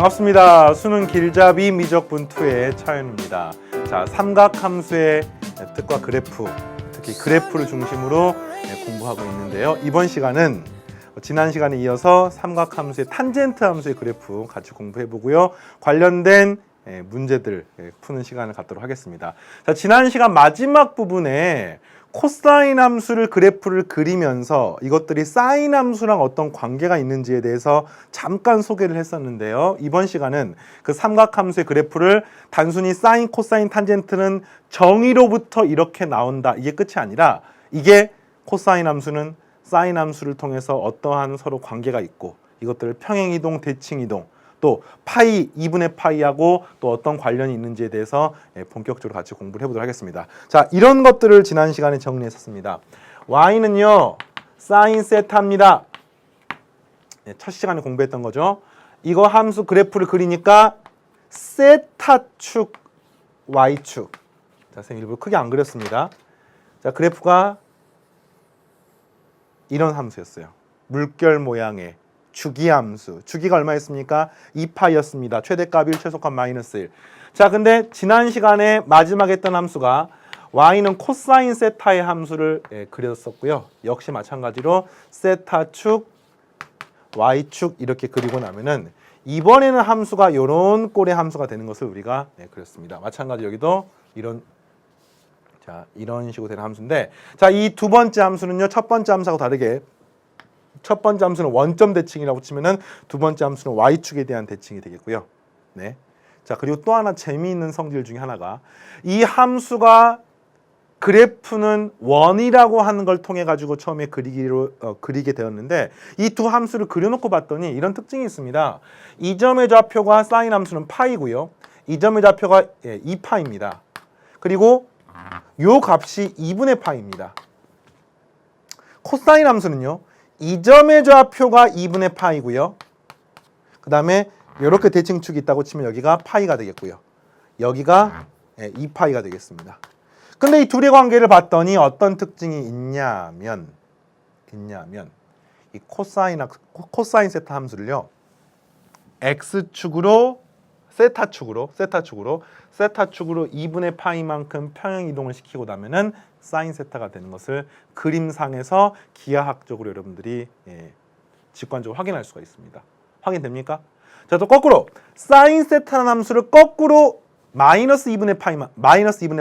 반갑습니다. 수능 길잡이 미적분2의 차윤우입니다. 자, 삼각함수의 특과 그래프, 특히 그래프를 중심으로 공부하고 있는데요. 이번 시간은 지난 시간에 이어서 삼각함수의 탄젠트 함수의 그래프 같이 공부해보고요. 관련된 문제들 푸는 시간을 갖도록 하겠습니다. 자, 지난 시간 마지막 부분에 코사인 함수를 그래프를 그리면서 이것들이 사인 함수랑 어떤 관계가 있는지에 대해서 잠깐 소개를 했었는데요. 이번 시간은 그 삼각함수의 그래프를 단순히 사인, 코사인, 탄젠트는 정의로부터 이렇게 나온다, 이게 끝이 아니라 이게 코사인 함수는 사인 함수를 통해서 어떠한 서로 관계가 있고 이것들을 평행이동, 대칭이동, 또 파이, 2분의 파이하고 또 어떤 관련이 있는지에 대해서 본격적으로 같이 공부를 해보도록 하겠습니다. 자, 이런 것들을 지난 시간에 정리했었습니다. y는요, 사인 세타입니다. 첫 시간에 공부했던 거죠. 이거 함수 그래프를 그리니까 세타축, y축. 자, 선생님 일부러 크게 안 그렸습니다. 자, 그래프가 이런 함수였어요. 물결 모양의 주기함수. 주기가 얼마였습니까? 2파이였습니다. 최대값 1, 최소값 마이너스 1. 자, 근데 지난 시간에 마지막 했던 함수가 y는 코사인 세타의 함수를 그렸었고요. 역시 마찬가지로 세타축, y축 이렇게 그리고 나면은 이번에는 함수가 이런 꼴의 함수가 되는 것을 우리가 그렸습니다. 마찬가지로 여기도 이런 식으로 되는 함수인데, 자, 이 두 번째 함수는요, 첫 번째 함수하고 다르게 첫 번째 함수는 원점 대칭이라고 치면은 두 번째 함수는 y축에 대한 대칭이 되겠고요. 네. 자, 그리고 또 하나 재미있는 성질 중에 하나가 이 함수가 그래프는 원이라고 하는 걸 통해 가지고 처음에 그리게 되었는데 이 두 함수를 그려놓고 봤더니 이런 특징이 있습니다. 이 점의 좌표가 사인 함수는 파이고요. 이 점의 좌표가 2파입니다. 그리고 요 값이 2분의 파입니다. 코사인 함수는요, 이 점의 좌표가 2분의 파이고요. 그 다음에 이렇게 대칭축이 있다고 치면 여기가 파이가 되겠고요. 여기가 2파이가 되겠습니다. 근데 이 둘의 관계를 봤더니 어떤 특징이 있냐면 이 코사인 세타 함수를요, x축으로 세타축으로 2분의 파이만큼 평행 이동을 시키고 나면은 사인 세타가 되는 것을 그림상에서 기하학적으로 여러분들이 직관적으로 확인할 수가 있습니다. 확인됩니까? 자, 또 거꾸로 사인 세타라는 함수를 거꾸로 마이너스 2분의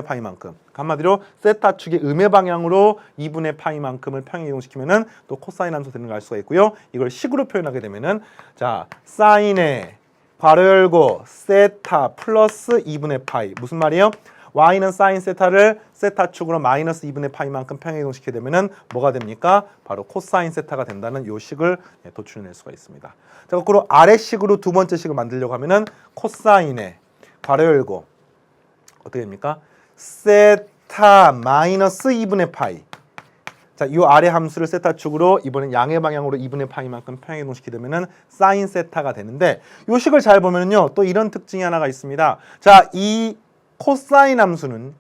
파이만큼, 한마디로 세타축의 음의 방향으로 2분의 파이만큼을 평행 이동시키면은 또 코사인 함수 되는 걸 알 수가 있고요. 이걸 식으로 표현하게 되면은, 자, 사인의 괄호 열고 세타 플러스 2분의 파이. 무슨 말이에요? y는 사인 세타를 세타축으로 마이너스 2분의 파이만큼 평행 이동시키게 되면은 뭐가 됩니까? 바로 코사인 세타가 된다는 요 식을 도출해낼 수가 있습니다. 자, 거꾸로 아래식으로 두 번째 식을 만들려고 하면은 코사인의 괄호 열고 어떻게 됩니까? 세타 마이너스 2분의 파이. 자, 이 아래 함수를 세타축으로 이번엔 양의 방향으로 2분의 파이만큼 평행 이동시키게 되면은 사인 세타가 되는데, 이 식을 잘 보면은요, 또 이런 특징이 하나가 있습니다. 자, 이 코사인 함수는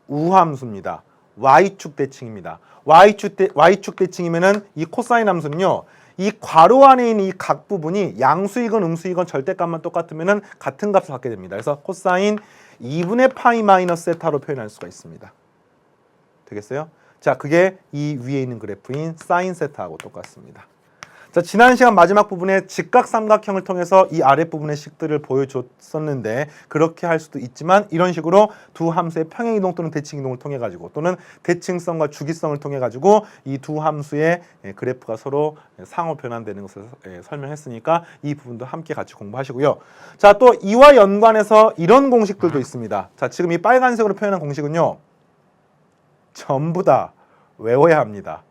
우함수입니다. y축 대칭입니다. y축 대칭이면은 이 코사인 함수는요, 이 괄호 안에 있는 이 각 부분이 양수이건 음수이건 절대값만 똑같으면은 같은 값을 갖게 됩니다. 그래서 코사인 2분의 파이 마이너스 세타로 표현할 수가 있습니다. 되겠어요? 자, 그게 이 위에 있는 그래프인 사인 세타하고 똑같습니다. 자, 지난 시간 마지막 부분에 직각삼각형을 통해서 이 아랫부분의 식들을 보여줬었는데, 그렇게 할 수도 있지만 이런 식으로 두 함수의 평행이동 또는 대칭이동을 통해 가지고, 또는 대칭성과 주기성을 통해 가지고 이 두 함수의 그래프가 서로 상호 변환되는 것을 설명했으니까 이 부분도 함께 같이 공부하시고요. 자, 또 이와 연관해서 이런 공식들도 있습니다. 자, 지금 이 빨간색으로 표현한 공식은요, 전부 다 외워야 합니다.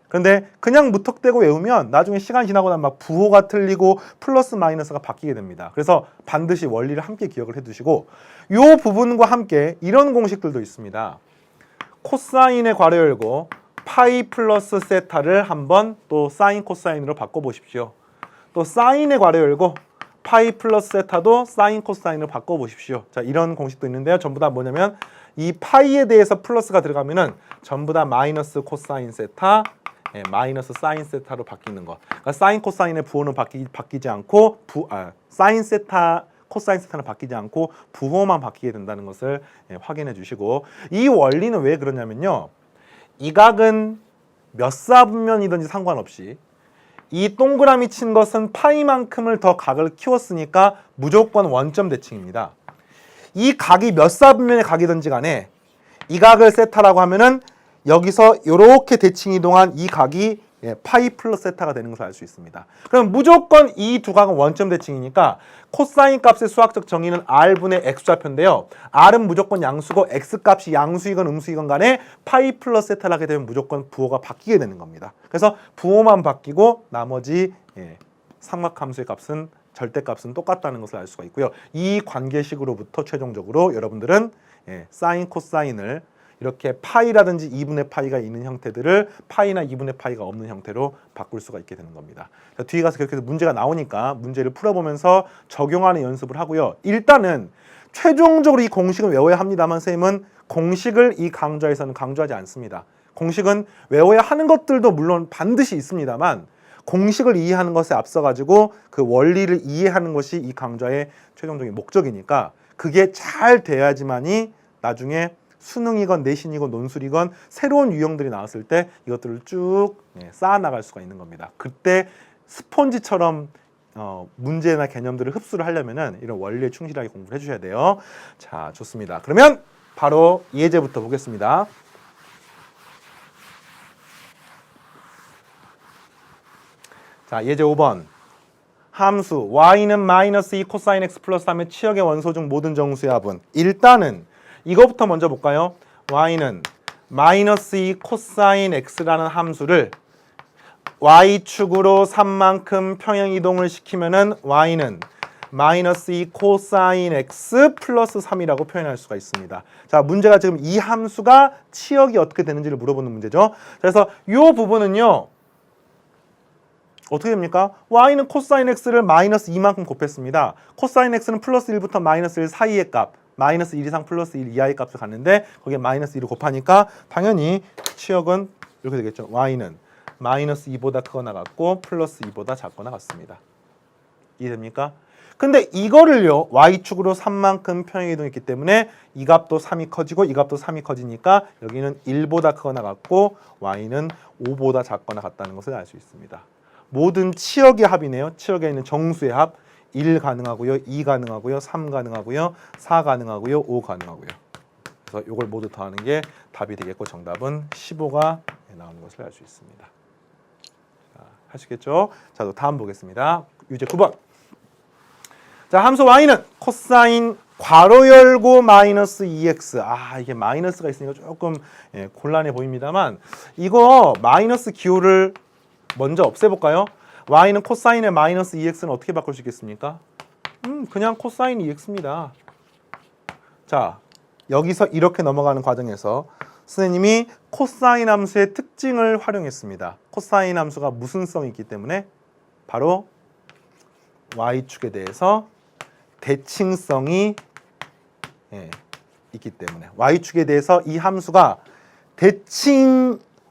그런데 그냥 무턱대고 외우면 나중에 시간이 지나고 나면 막 부호가 틀리고 플러스 마이너스가 바뀌게 됩니다. 그래서 반드시 원리를 함께 기억을 해두시고, 이 부분과 함께 이런 공식들도 있습니다. 코사인의 괄호 열고 파이 플러스 세타를 한번 또 사인 코사인으로 바꿔보십시오. 또 사인의 괄호 열고 파이 플러스 세타도 사인 코사인으로 바꿔보십시오. 자, 이런 공식도 있는데요. 전부 다 뭐냐면 이 파이에 대해서 플러스가 들어가면은 전부 다 마이너스 코사인 세타, 마이너스 사인 세타로 바뀌는 거. 그러니까 사인 코사인의 부호는 바뀌지 않고 사인 세타 코사인 세타는 바뀌지 않고 부호만 바뀌게 된다는 것을 확인해 주시고, 이 원리는 왜 그러냐면요. 이 각은 몇 사분면이든지 상관없이 이 동그라미 친 것은 파이만큼을 더 각을 키웠으니까 무조건 원점 대칭입니다. 이 각이 몇 사분면의 각이든지 간에 이 각을 세타라고 하면은 여기서 이렇게 대칭 이동한 이 각이 파이 플러스 세타가 되는 것을 알 수 있습니다. 그럼 무조건 이 두 각은 원점 대칭이니까 코사인 값의 수학적 정의는 r분의 x좌표인데요. r은 무조건 양수고 x 값이 양수이건 음수이건 간에 파이 플러스 세타를 하게 되면 무조건 부호가 바뀌게 되는 겁니다. 그래서 부호만 바뀌고 나머지 삼각함수의 값은 절대값은 똑같다는 것을 알 수가 있고요. 이 관계식으로부터 최종적으로 여러분들은 사인 코사인을 이렇게 파이라든지 2분의 파이가 있는 형태들을 파이나 2분의 파이가 없는 형태로 바꿀 수가 있게 되는 겁니다. 자, 뒤에 가서 그렇게 문제가 나오니까 문제를 풀어보면서 적용하는 연습을 하고요. 일단은 최종적으로 이 공식은 외워야 합니다만 선생님은 공식을 이 강좌에서는 강조하지 않습니다. 공식은 외워야 하는 것들도 물론 반드시 있습니다만 공식을 이해하는 것에 앞서가지고 그 원리를 이해하는 것이 이 강좌의 최종적인 목적이니까 그게 잘 돼야지만이 나중에 수능이건 내신이건 논술이건 새로운 유형들이 나왔을 때 이것들을 쭉 쌓아나갈 수가 있는 겁니다. 그때 스폰지처럼 문제나 개념들을 흡수를 하려면은 이런 원리에 충실하게 공부를 해주셔야 돼요. 자, 좋습니다. 그러면 바로 예제부터 보겠습니다. 자, 예제 5번. 함수 y는 마이너스 2 코사인 x 플러스 3의 치역의 원소 중 모든 정수의 합은, 일단은 이거부터 먼저 볼까요? y는 마이너스 2 코사인 x라는 함수를 y축으로 3만큼 평행 이동을 시키면은 y는 마이너스 2 코사인 x 플러스 3이라고 표현할 수가 있습니다. 자, 문제가 지금 이 함수가 치역이 어떻게 되는지를 물어보는 문제죠. 그래서 이 부분은요. 어떻게 됩니까? y는 코사인 x를 마이너스 2만큼 곱했습니다. 코사인 x는 플러스 1부터 마이너스 1 사이의 값, 마이너스 1 이상 플러스 1 이하의 값을 갖는데 거기에 마이너스 1을 곱하니까 당연히 치역은 이렇게 되겠죠. y는 마이너스 2보다 크거나 같고 플러스 2보다 작거나 같습니다. 이해됩니까? 근데 이거를요, y축으로 3만큼 평행 이동했기 때문에 이 값도 3이 커지고 이 값도 3이 커지니까 여기는 1보다 크거나 같고 y는 5보다 작거나 같다는 것을 알 수 있습니다. 모든 치역의 합이네요. 치역에 있는 정수의 합 1 가능하고요, 2 가능하고요, 3 가능하고요, 4 가능하고요, 5 가능하고요. 그래서 이걸 모두 더하는 게 답이 되겠고 정답은 15가 나오는 것을 알 수 있습니다. 자, 하시겠죠? 자, 또 다음 보겠습니다. 유제 9번. 자, 함수 y는 코사인 괄호 열고 마이너스 2x. 이게 마이너스가 있으니까 조금 곤란해 보입니다만 이거 마이너스 기호를 먼저 없애볼까요? y는 코사인의 마이너스 2x는 어떻게 바꿀 수 있겠습니까? 그냥 코사인 2x입니다. 자, 여기서 이렇게 넘어가는 과정에서 선생님이 코사인 함수의 특징을 활용했습니다. 코사인 함수가 무슨 성이 있기 때문에 바로 y축에 대해서 대칭성이 있기 때문에 y축에 대해서 이 함수가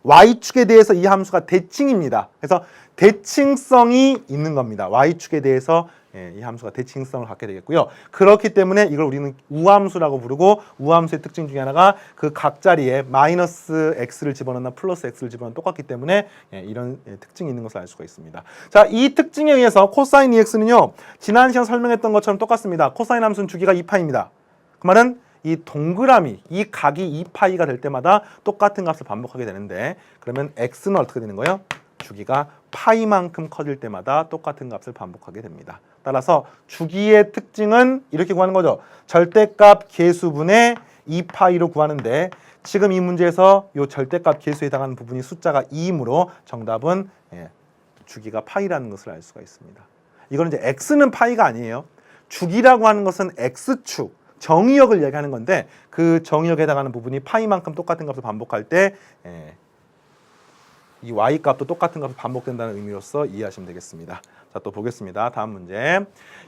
y축에 대해서 이 함수가 대칭입니다. 그래서 대칭성이 있는 겁니다. y축에 대해서 이 함수가 대칭성을 갖게 되겠고요. 그렇기 때문에 이걸 우리는 우함수라고 부르고 우함수의 특징 중에 하나가 그 각 자리에 마이너스 x를 집어넣나 플러스 x를 집어넣나 똑같기 때문에 이런 특징이 있는 것을 알 수가 있습니다. 자, 이 특징에 의해서 코사인 2x는요. 지난 시간 설명했던 것처럼 똑같습니다. 코사인 함수는 주기가 2파입니다. 그 말은 이 동그라미, 이 각이 2파이가 될 때마다 똑같은 값을 반복하게 되는데 그러면 x는 어떻게 되는 거예요? 주기가 파이만큼 커질 때마다 똑같은 값을 반복하게 됩니다. 따라서 주기의 특징은 이렇게 구하는 거죠. 절대값 계수분의 2파이로 구하는데 지금 이 문제에서 이 절대값 계수에 해당하는 부분이 숫자가 2이므로 정답은 주기가 파이라는 것을 알 수가 있습니다. 이거는 이제 x는 파이가 아니에요. 주기라고 하는 것은 x축, 정의역을 얘기하는 건데 그 정의역에 해당하는 부분이 파이만큼 똑같은 값을 반복할 때 이 y 값도 똑같은 값이 반복된다는 의미로서 이해하시면 되겠습니다. 자, 또 보겠습니다. 다음 문제.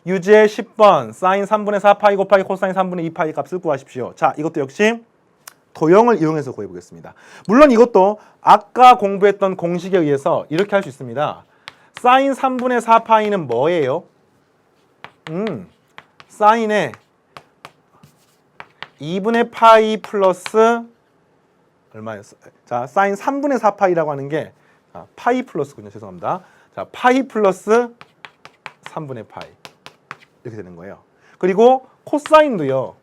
유제 10번 사인 3분의 4파이 곱하기 코사인 3분의 2파이 값을 구하십시오. 자, 이것도 역시 도형을 이용해서 구해보겠습니다. 물론 이것도 아까 공부했던 공식에 의해서 이렇게 할 수 있습니다. 사인 3분의 4파이는 뭐예요? 사인의 2분의 파이 플러스 얼마였어? 자, 사인 3분의 4파이라고 하는 게 파이 플러스군요. 죄송합니다. 자, 파이 플러스 3분의 파이 이렇게 되는 거예요. 그리고 코사인도요.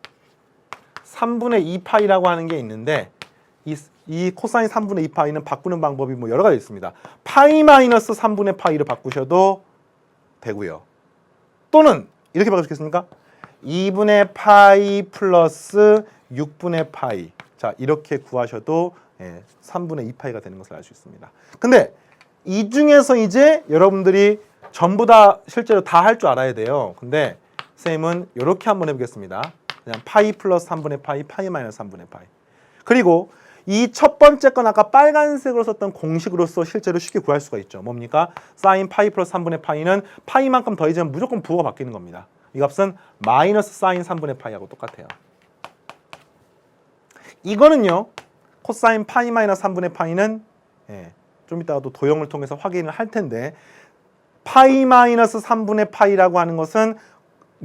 3분의 2파이라고 하는 게 있는데 이 코사인 3분의 2파이는 바꾸는 방법이 뭐 여러 가지 있습니다. 파이 마이너스 3분의 파이로 바꾸셔도 되고요. 또는 이렇게 바꿀 수 있겠습니까? 2분의 파이 플러스 6분의 파이. 자, 이렇게 구하셔도 3분의 2파이가 되는 것을 알 수 있습니다. 근데 이 중에서 이제 여러분들이 전부 다 실제로 다 할 줄 알아야 돼요. 근데 선생님은 이렇게 한번 해보겠습니다. 그냥 파이 플러스 3분의 파이, 파이 마이너스 3분의 파이. 그리고 이 첫 번째 건 아까 빨간색으로 썼던 공식으로서 실제로 쉽게 구할 수가 있죠. 뭡니까? 사인 파이 플러스 3분의 파이는 파이만큼 더해지면 무조건 부호가 바뀌는 겁니다. 이 값은 마이너스 사인 3분의 파이하고 똑같아요. 이거는요. 코사인 파이 마이너스 3분의 파이는 좀 이따가 또 도형을 통해서 확인을 할 텐데 파이 마이너스 3분의 파이라고 하는 것은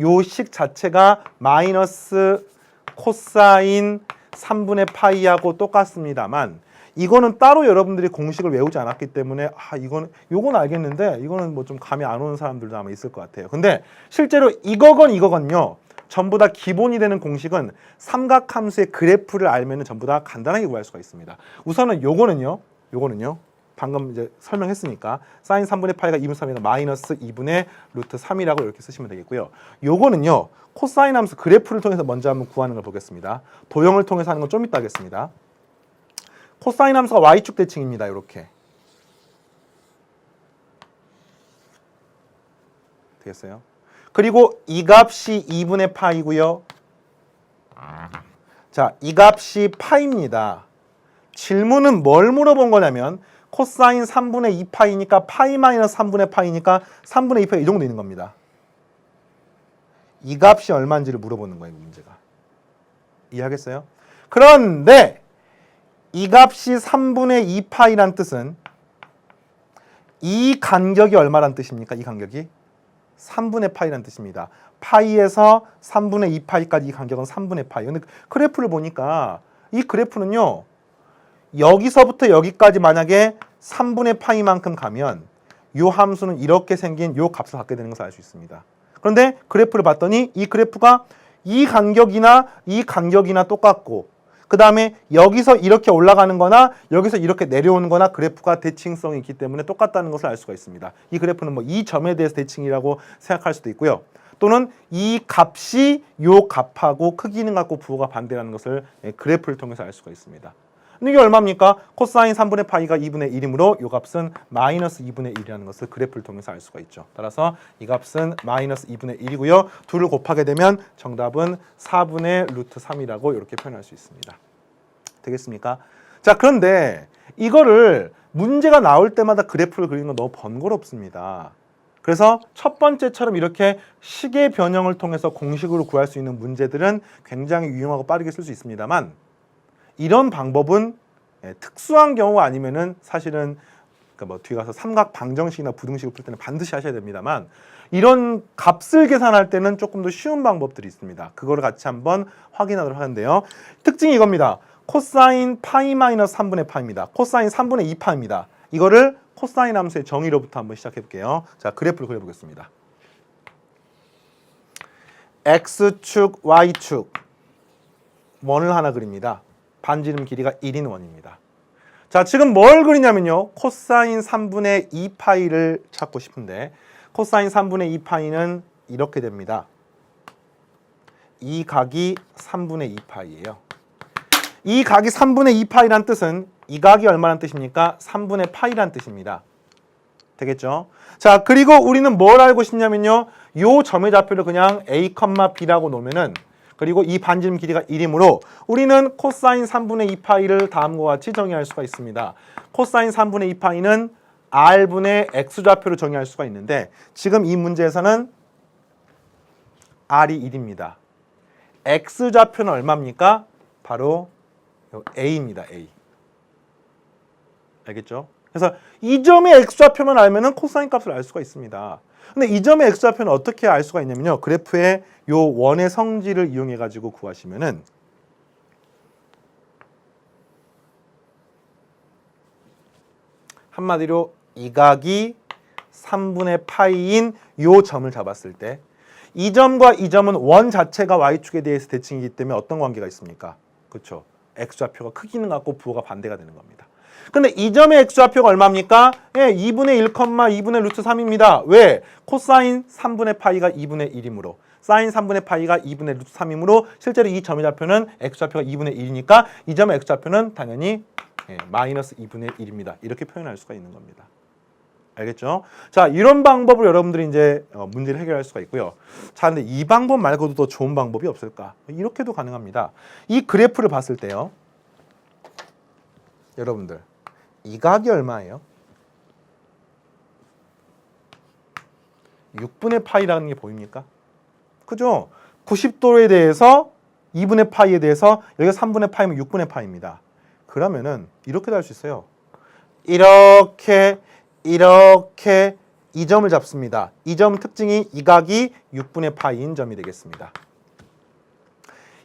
요 식 자체가 마이너스 코사인 3분의 파이하고 똑같습니다만 이거는 따로 여러분들이 공식을 외우지 않았기 때문에 요건 알겠는데 이거는 뭐 좀 감이 안 오는 사람들도 아마 있을 것 같아요. 근데 실제로 이거건요. 전부 다 기본이 되는 공식은 삼각함수의 그래프를 알면은 전부 다 간단하게 구할 수가 있습니다. 우선은 요거는요. 방금 이제 설명했으니까 사인 3분의 파이가 2분의 3이니까 마이너스 2분의 루트 3이라고 이렇게 쓰시면 되겠고요. 요거는요. 코사인 함수 그래프를 통해서 먼저 한번 구하는 걸 보겠습니다. 도형을 통해서 하는 건 좀 이따 하겠습니다. 코사인 함수가 y축 대칭입니다. 이렇게. 되겠어요? 그리고 이 값이 2분의 파이고요. 자, 이 값이 파이입니다. 질문은 뭘 물어본 거냐면 코사인 3분의 2파이니까 파이 마이너스 3분의 파이니까 3분의 2파이 이 정도 있는 겁니다. 이 값이 얼마인지를 물어보는 거예요, 문제가. 이해하겠어요? 그런데 이 값이 3분의 2파이란 뜻은 이 간격이 얼마란 뜻입니까? 이 간격이 3분의 파이란 뜻입니다. 파이에서 3분의 2파이까지 이 간격은 3분의 파이. 근데 그래프를 보니까 이 그래프는요. 여기서부터 여기까지 만약에 3분의 파이만큼 가면 이 함수는 이렇게 생긴 이 값을 갖게 되는 것을 알 수 있습니다. 그런데 그래프를 봤더니 이 그래프가 이 간격이나 똑같고 그 다음에 여기서 이렇게 올라가는 거나 여기서 이렇게 내려오는 거나 그래프가 대칭성이 있기 때문에 똑같다는 것을 알 수가 있습니다. 이 그래프는 뭐 이 점에 대해서 대칭이라고 생각할 수도 있고요. 또는 이 값이 요 값하고 크기는 같고 부호가 반대라는 것을 그래프를 통해서 알 수가 있습니다. 이게 얼마입니까? 코사인 3분의 파이가 2분의 1이므로 이 값은 마이너스 2분의 1이라는 것을 그래프를 통해서 알 수가 있죠. 따라서 이 값은 마이너스 2분의 1이고요. 둘을 곱하게 되면 정답은 4분의 루트 3이라고 이렇게 표현할 수 있습니다. 되겠습니까? 자, 그런데 이거를 문제가 나올 때마다 그래프를 그리는 건 너무 번거롭습니다. 그래서 첫 번째처럼 이렇게 식의 변형을 통해서 공식으로 구할 수 있는 문제들은 굉장히 유용하고 빠르게 쓸 수 있습니다만 이런 방법은 특수한 경우가 아니면은 사실은 뭐 뒤에 가서 삼각 방정식이나 부등식을 풀 때는 반드시 하셔야 됩니다만 이런 값을 계산할 때는 조금 더 쉬운 방법들이 있습니다. 그거를 같이 한번 확인하도록 하는데요. 특징이 이겁니다. 코사인 파이 마이너스 3분의 파입니다. 코사인 3분의 2파입니다. 이거를 코사인 함수의 정의로부터 한번 시작해 볼게요. 자, 그래프를 그려보겠습니다. X축, Y축 원을 하나 그립니다. 반지름 길이가 1인 원입니다. 자, 지금 뭘 그리냐면요. 코사인 3분의 2파이를 찾고 싶은데 코사인 3분의 2파이는 이렇게 됩니다. 이 각이 3분의 2파이예요. 이 각이 3분의 2파이란 뜻은 이 각이 얼마란 뜻입니까? 3분의 파이란 뜻입니다. 되겠죠? 자, 그리고 우리는 뭘 알고 싶냐면요. 요 점의 좌표를 그냥 A, B라고 놓으면은 그리고 이 반지름 길이가 1이므로 우리는 코사인 3분의 2파이를 다음과 같이 정의할 수가 있습니다. 코사인 3분의 2파이는 R분의 X좌표로 정의할 수가 있는데 지금 이 문제에서는 R이 1입니다. X좌표는 얼마입니까? 바로 A입니다. A. 알겠죠? 그래서 이 점의 x좌표만 알면은 코사인 값을 알 수가 있습니다. 근데 이 점의 x좌표는 어떻게 알 수가 있냐면요. 그래프의 요 원의 성질을 이용해 가지고 구하시면은 한마디로 이 각이 3분의 파이인 요 점을 잡았을 때 이 점과 이 점은 원 자체가 y축에 대해서 대칭이기 때문에 어떤 관계가 있습니까? 그렇죠. x좌표가 크기는 같고 부호가 반대가 되는 겁니다. 근데 이 점의 x좌표가 얼마입니까? 예, 2분의 1, 2분의 루트 3입니다. 왜? 코사인 3분의 파이가 2분의 1이므로 사인 3분의 파이가 2분의 루트 3이므로 실제로 이 점의 좌표는 x좌표가 2분의 1이니까 이 점의 x좌표는 당연히 마이너스 2분의 1입니다. 이렇게 표현할 수가 있는 겁니다. 알겠죠? 자, 이런 방법으로 여러분들이 이제 문제를 해결할 수가 있고요. 자, 근데 이 방법 말고도 더 좋은 방법이 없을까? 이렇게도 가능합니다. 이 그래프를 봤을 때요. 여러분들, 이 각이 얼마예요? 6분의 파이라는 게 보입니까? 그죠? 90도에 대해서 2분의 파이에 대해서 여기가 3분의 파이면 6분의 파이입니다. 그러면은 이렇게도 할 수 있어요. 이렇게 이 점을 잡습니다. 이 점 특징이 이 각이 6분의 파이인 점이 되겠습니다.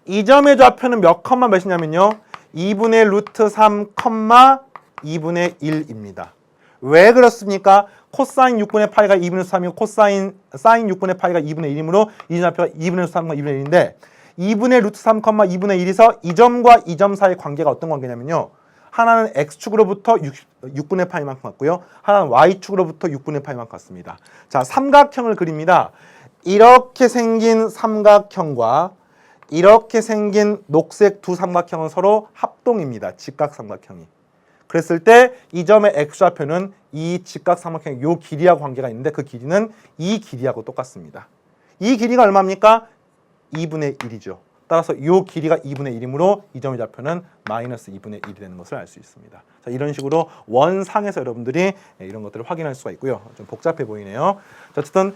이 점의 좌표는 몇 컴마 몇이냐면요. 2분의 루트 3 컴마 2분의 1입니다. 왜 그렇습니까? 코사인 6분의 파이가 2분의 3이고 사인 6분의 파이가 2분의 1이므로 이 좌표가 2분의 3과 2분의 1인데 2분의 루트 3, 2분의 1에서 이 점과 이 점 사이의 관계가 어떤 관계냐면요. 하나는 x축으로부터 6분의 파이만큼 같고요. 하나는 y축으로부터 6분의 파이만큼 같습니다. 자, 삼각형을 그립니다. 이렇게 생긴 삼각형과 이렇게 생긴 녹색 두 삼각형은 서로 합동입니다. 직각삼각형이. 그랬을 때 이 점의 x좌표는 이 직각삼각형의 요 길이하고 관계가 있는데 그 길이는 이 길이하고 똑같습니다. 이 길이가 얼마입니까? 2분의 1이죠. 따라서 이 길이가 2분의 1이므로 이 점의 좌표는 마이너스 2분의 1이 되는 것을 알 수 있습니다. 자, 이런 식으로 원상에서 여러분들이 이런 것들을 확인할 수가 있고요. 좀 복잡해 보이네요. 자, 어쨌든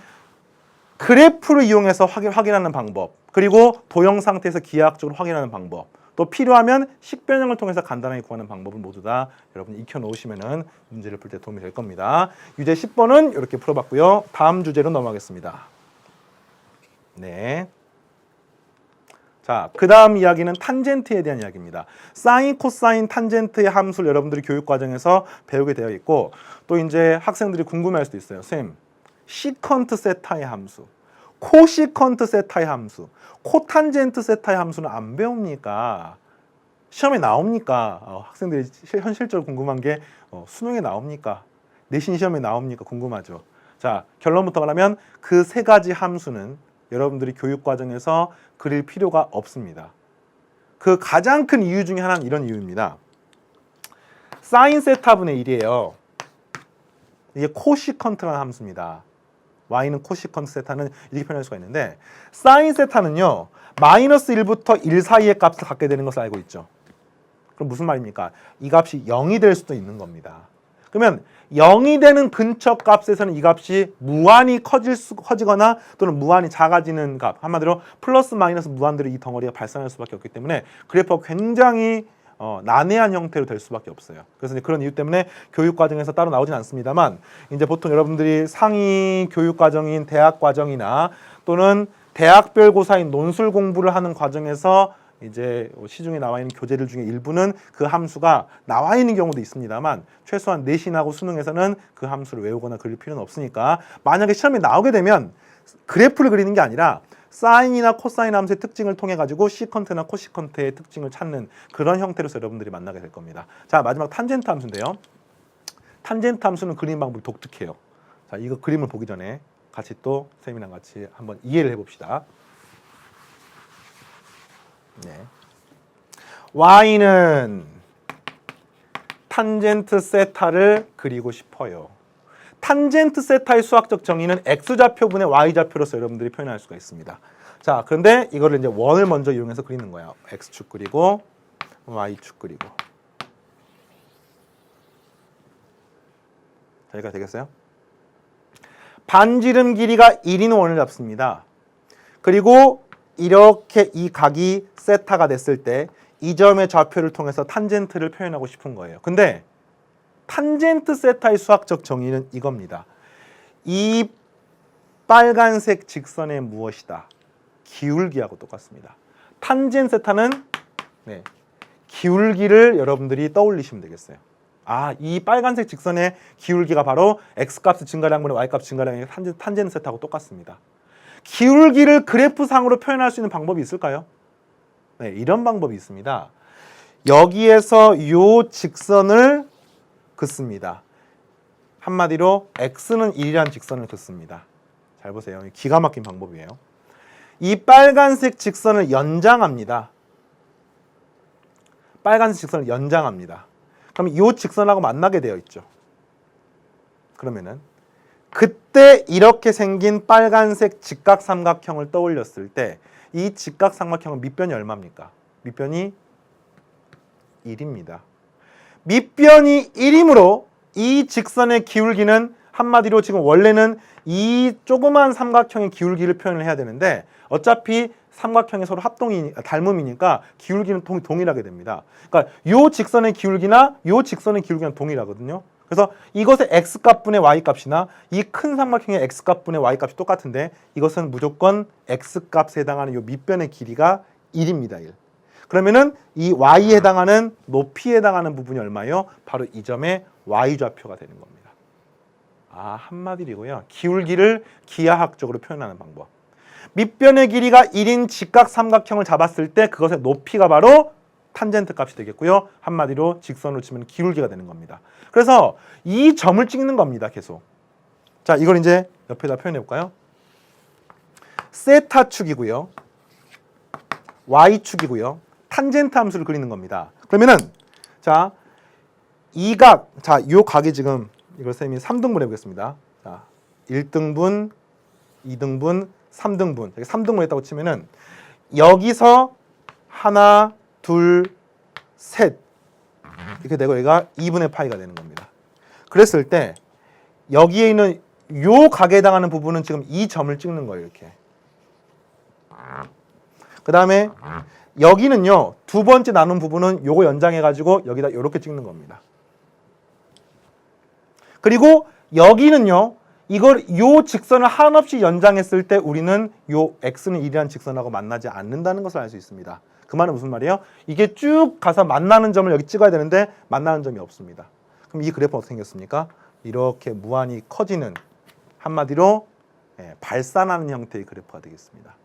그래프를 이용해서 확인하는 방법, 그리고 도형 상태에서 기하학적으로 확인하는 방법, 또 필요하면 식변형을 통해서 간단하게 구하는 방법을 모두 다 여러분이 익혀놓으시면 문제를 풀 때 도움이 될 겁니다. 유제 10번은 이렇게 풀어봤고요. 다음 주제로 넘어가겠습니다. 네. 자, 그 다음 이야기는 탄젠트에 대한 이야기입니다. 사인, 코사인, 탄젠트의 함수를 여러분들이 교육과정에서 배우게 되어 있고 또 이제 학생들이 궁금해할 수도 있어요. 선생님, 시컨트 세타의 함수, 코시컨트 세타의 함수, 코탄젠트 세타의 함수는 안 배웁니까? 시험에 나옵니까? 학생들이 현실적으로 궁금한 게 수능에 나옵니까? 내신 시험에 나옵니까? 궁금하죠. 자, 결론부터 말하면 그 세 가지 함수는 여러분들이 교육과정에서 그릴 필요가 없습니다. 그 가장 큰 이유 중에 하나는 이런 이유입니다. 사인 세타분의 1이에요. 이게 코시컨트라는 함수입니다. y는 코시컨트 세타는 이렇게 표현할 수가 있는데 사인 세타는요. 마이너스 1부터 1 사이의 값을 갖게 되는 것을 알고 있죠. 그럼 무슨 말입니까? 이 값이 0이 될 수도 있는 겁니다. 그러면 0이 되는 근처 값에서는 이 값이 무한히 커지거나 또는 무한히 작아지는 값, 한마디로 플러스 마이너스 무한대로 이 덩어리가 발산할 수밖에 없기 때문에 그래프가 굉장히 난해한 형태로 될 수밖에 없어요. 그래서 이제 그런 이유 때문에 교육과정에서 따로 나오진 않습니다만 이제 보통 여러분들이 상위 교육과정인 대학과정이나 또는 대학별 고사인 논술 공부를 하는 과정에서 이제 시중에 나와 있는 교재들 중에 일부는 그 함수가 나와 있는 경우도 있습니다만 최소한 내신하고 수능에서는 그 함수를 외우거나 그릴 필요는 없으니까 만약에 시험에 나오게 되면 그래프를 그리는 게 아니라 사인이나 코사인 함수의 특징을 통해 가지고 시컨트나 코시컨트의 특징을 찾는 그런 형태로서 여러분들이 만나게 될 겁니다. 자, 마지막 탄젠트 함수인데요. 탄젠트 함수는 그림 방법이 독특해요. 자, 이거 그림을 보기 전에 같이 또 선생님이랑 같이 한번 이해를 해봅시다. 네. y는 탄젠트 세타를 그리고 싶어요. 탄젠트 세타의 수학적 정의는 x좌표분의 y좌표로서 여러분들이 표현할 수가 있습니다. 자, 그런데 이거를 이제 원을 먼저 이용해서 그리는 거예요. x축 그리고 y축 그리고. 자, 여기가 되겠어요? 반지름 길이가 1인 원을 잡습니다. 그리고 이렇게 이 각이 세타가 됐을 때 이 점의 좌표를 통해서 탄젠트를 표현하고 싶은 거예요. 근데 탄젠트 세타의 수학적 정의는 이겁니다. 이 빨간색 직선의 무엇이다? 기울기하고 똑같습니다. 탄젠 세타는 기울기를 여러분들이 떠올리시면 되겠어요. 아, 이 빨간색 직선의 기울기가 바로 x값 증가량분의 y값 증가량의 탄젠트 세타하고 똑같습니다. 기울기를 그래프상으로 표현할 수 있는 방법이 있을까요? 네, 이런 방법이 있습니다. 여기에서 이 직선을 긋습니다. 한마디로 x는 1이라는 직선을 긋습니다. 잘 보세요. 기가 막힌 방법이에요. 이 빨간색 직선을 연장합니다. 빨간색 직선을 연장합니다. 그럼 이 직선하고 만나게 되어 있죠. 그러면은 그때 이렇게 생긴 빨간색 직각삼각형을 떠올렸을 때 이 직각삼각형은 밑변이 얼마입니까? 밑변이 1입니다. 밑변이 1이므로 이 직선의 기울기는 한마디로 지금 원래는 이 조그만 삼각형의 기울기를 표현을 해야 되는데 어차피 삼각형이 서로 닮음이니까 기울기는 동일하게 됩니다. 그러니까 이 직선의 기울기나 이 직선의 기울기는 동일하거든요. 그래서 이것의 x값분의 y값이나 이 큰 삼각형의 x값분의 y값이 똑같은데 이것은 무조건 x값에 해당하는 이 밑변의 길이가 1입니다. 1. 그러면은 이 y에 해당하는 높이에 해당하는 부분이 얼마예요? 바로 이 점의 y좌표가 되는 겁니다. 아, 한마디로요. 기울기를 기하학적으로 표현하는 방법. 밑변의 길이가 1인 직각삼각형을 잡았을 때 그것의 높이가 바로 탄젠트 값이 되겠고요. 한마디로 직선으로 치면 기울기가 되는 겁니다. 그래서 이 점을 찍는 겁니다. 계속. 자, 이걸 이제 옆에다 표현해 볼까요? 세타축이고요. y축이고요. 탄젠트 함수를 그리는 겁니다. 그러면은 자, 이 각, 자, 요 각이 지금 이걸 쌤이 3등분 해보겠습니다. 자, 1등분, 2등분, 3등분. 3등분 했다고 치면은 여기서 하나, 둘, 셋 이렇게 되고 얘가 2분의 파이가 되는 겁니다. 그랬을 때 여기에 있는 요 각에 해당하는 부분은 지금 이 점을 찍는 거예요. 이렇게. 그 다음에 여기는요. 두 번째 나눈 부분은 요거 연장해가지고 여기다 요렇게 찍는 겁니다. 그리고 여기는요. 이걸 요 직선을 한없이 연장했을 때 우리는 요 x는 1이라는 직선하고 만나지 않는다는 것을 알 수 있습니다. 그 말은 무슨 말이에요? 이게 쭉 가서 만나는 점을 여기 찍어야 되는데 만나는 점이 없습니다. 그럼 이 그래프는 어떻게 생겼습니까? 이렇게 무한히 커지는 한마디로 발산하는 형태의 그래프가 되겠습니다.